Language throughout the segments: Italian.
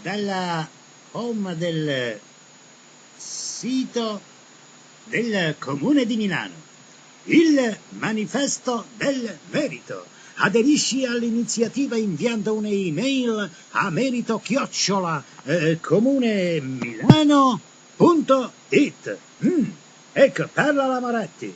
dalla home del sito del Comune di Milano. Il manifesto del merito. Aderisci all'iniziativa inviando un'email a merito@comunemilano.it. Ecco, parla la Moratti.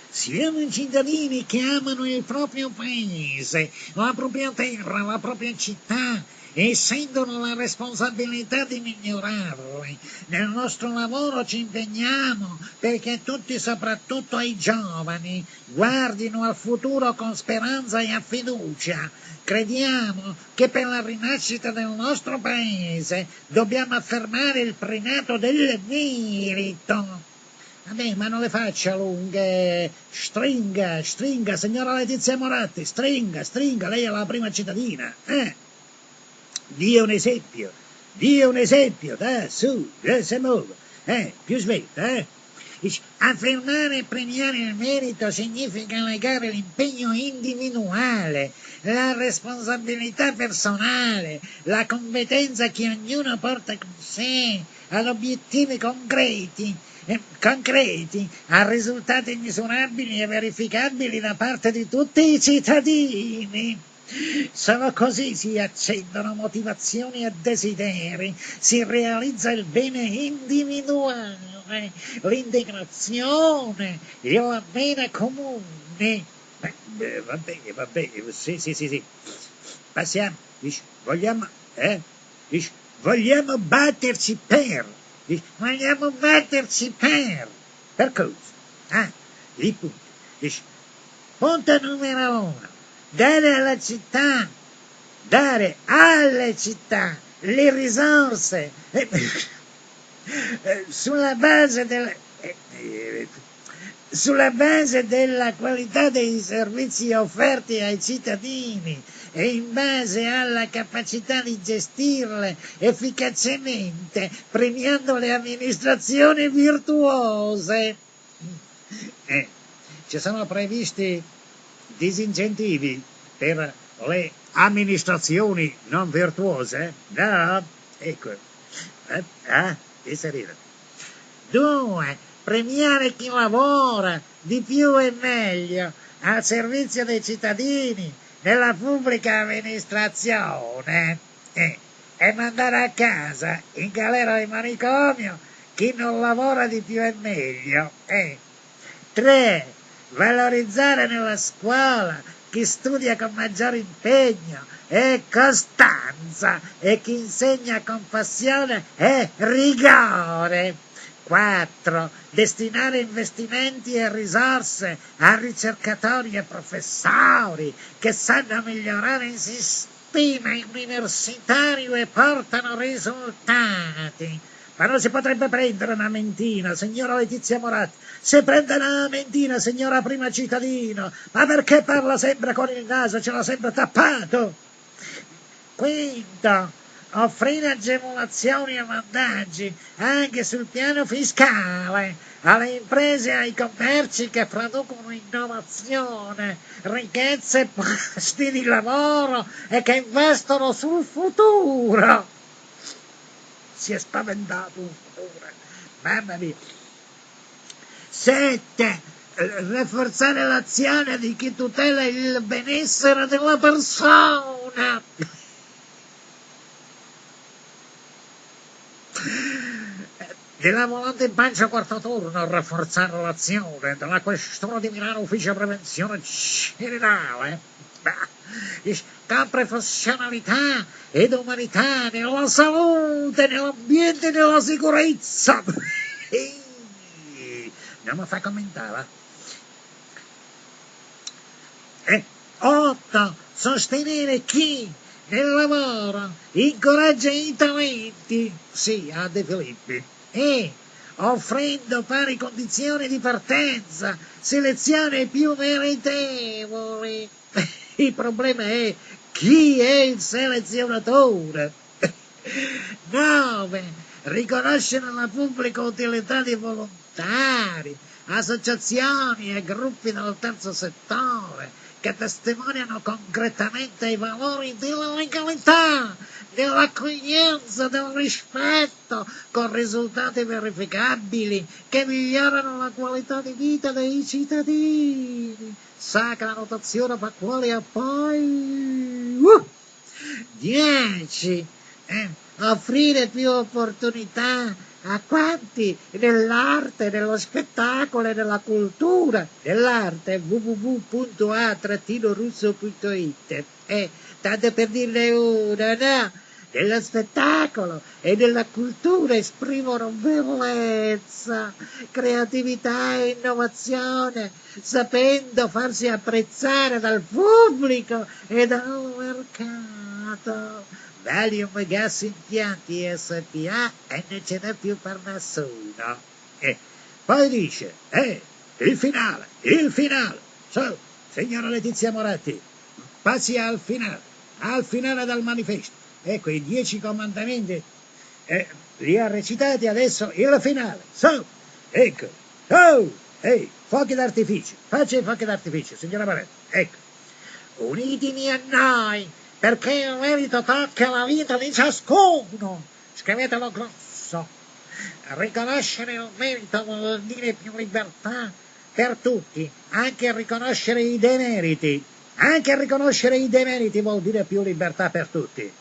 Siamo cittadini che amano il proprio paese, la propria terra, la propria città e sentono la responsabilità di migliorarli. Nel nostro lavoro ci impegniamo perché tutti, soprattutto i giovani, guardino al futuro con speranza e a fiducia. Crediamo che per la rinascita del nostro paese dobbiamo affermare il primato del merito. Vabbè, ma non le faccia lunghe. Stringa, signora Letizia Moratti, stringa, lei è la prima cittadina, Dia un esempio, dai, su, si muove, più svelta, Affermare e premiare il merito significa legare l'impegno individuale, la responsabilità personale, la competenza che ognuno porta con sé ad obiettivi concreti, a risultati misurabili e verificabili da parte di tutti i cittadini. Solo così si accendono motivazioni e desideri, si realizza il bene individuale, l'integrazione, il bene comune. Va bene, sì. Passiamo, vogliamo batterci vogliamo batterci per cosa? I punti. Punto numero 1. Dare alle città le risorse sulla base della qualità dei servizi offerti ai cittadini e in base alla capacità di gestirle efficacemente, premiando le amministrazioni virtuose. Ci sono previsti disincentivi per le amministrazioni non virtuose? No? Ecco. Che serena. 2. Premiare chi lavora di più e meglio al servizio dei cittadini nella pubblica amministrazione e mandare a casa in galera di manicomio chi non lavora di più e meglio. 3. Valorizzare nella scuola chi studia con maggiore impegno e costanza e chi insegna con passione e rigore. 4. Destinare investimenti e risorse a ricercatori e professori che sanno migliorare il sistema universitario e portano risultati. Ma non si potrebbe prendere una mentina, signora Letizia Moratti. Se prende una mentina, signora prima cittadino, ma perché parla sempre con il naso, ce l'ha sempre tappato? 5. Offrire agevolazioni e vantaggi anche sul piano fiscale alle imprese e ai commerci che producono innovazione, ricchezza e posti di lavoro e che investono sul futuro. Si è spaventato un futuro, mamma mia. 7. Rafforzare l'azione di chi tutela il benessere della persona. Della volante in pancia quarto turno, rafforzare l'azione della questura di Milano ufficio prevenzione generale con professionalità ed umanità nella salute, nell'ambiente e nella sicurezza. Non mi fa commentare. 8. Sostenere chi nel lavoro incoraggia i talenti, sì, a De Filippi, e offrendo pari condizioni di partenza, selezione ai più meritevoli. Il problema è chi è il selezionatore. 9. Riconoscere la pubblica utilità di volontari, associazioni e gruppi del terzo settore che testimoniano concretamente i valori della legalità, dell'accoglienza, del rispetto, con risultati verificabili che migliorano la qualità di vita dei cittadini. Sacra notazione Pasquale e poi 10. Offrire più opportunità a quanti nell'arte, nello spettacolo e nella cultura. Nell'arte www.a-russo.it tanto per dirne una, no? Nello spettacolo e nella cultura esprimono bellezza, creatività e innovazione, sapendo farsi apprezzare dal pubblico e dal mercato. Valium Gas Impianti SPA e non ce n'è più per nessuno. Poi dice, il finale. So, signora Letizia Moratti, passi al finale del manifesto. Ecco, i 10 comandamenti li ha recitati, adesso il finale. So, ecco, fuochi d'artificio, faccia i fuochi d'artificio, signora Moratti, ecco. Unitemi a noi, perché il merito tocca la vita di ciascuno. Scrivetelo grosso. Riconoscere il merito vuol dire più libertà per tutti, anche riconoscere i demeriti. Anche riconoscere i demeriti vuol dire più libertà per tutti.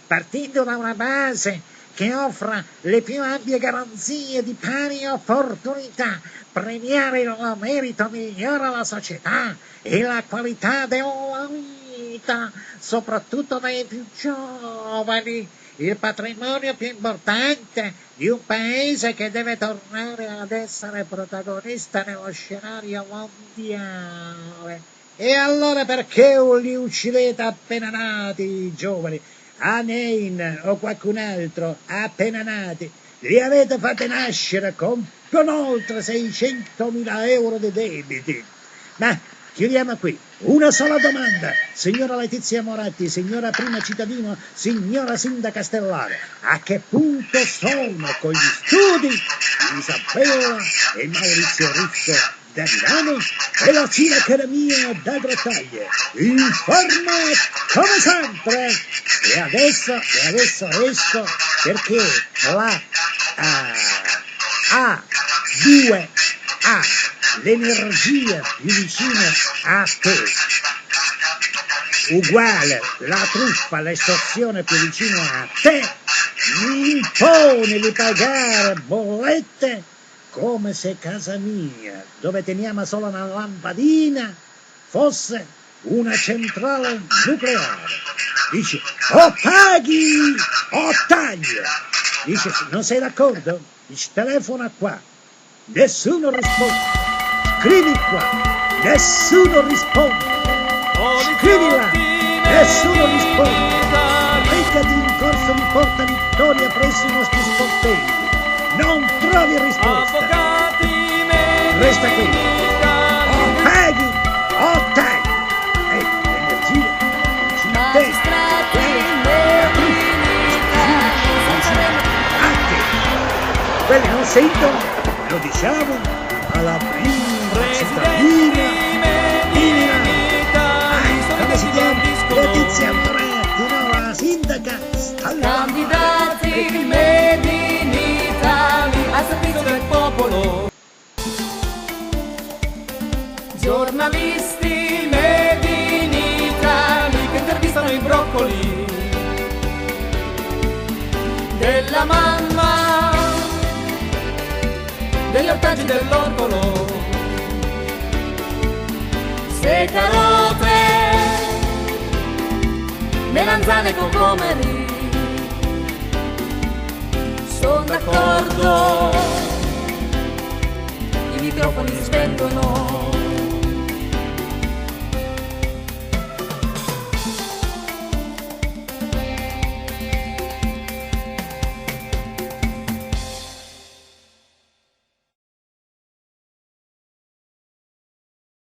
Partendo da una base che offra le più ampie garanzie di pari opportunità, premiare il merito migliora la società e la qualità della vita, soprattutto dei più giovani, il patrimonio più importante di un paese che deve tornare ad essere protagonista nello scenario mondiale. E allora perché li uccidete appena nati i giovani? Anein o qualcun altro appena nati, li avete fatti nascere con oltre 600.000 euro di debiti. Ma chiudiamo qui. Una sola domanda, signora Letizia Moratti, signora prima cittadino, signora sindaca stellare. A che punto sono con gli studi di Isabella e Maurizio Russo da Milano e la Cina Accademia da Grottaglie? Informa come sempre. E adesso esco perché la A2A, l'energia più vicina a te, uguale la truffa, l'estorsione più vicina a te, mi impone di pagare bollette come se casa mia, dove teniamo solo una lampadina, fosse una centrale nucleare. Dice, o paghi o taglio. Dice, non sei d'accordo? Dice, telefona qua. Nessuno risponde. Scrivi qua. Nessuno risponde. Scrivi là. Nessuno risponde. Recati in corso di Porta Vittoria presso i nostri sportelli. Non trovi risposta. Resta qui. O paghi o tagli. L'energia vicino a te. Quelli non sentono, lo diciamo alla prima cittadina di Milano. Come si chiama? Letizia Moratti, nuova sindaca stallare. Candidati Made in Italy al servizio del popolo. Giornalisti Made in Italy che intervistano i broccoli della mamma, degli ortaggi dell'orgolo, se carote, melanzane e cocomeri. Sono d'accordo, i microfoni si spengono.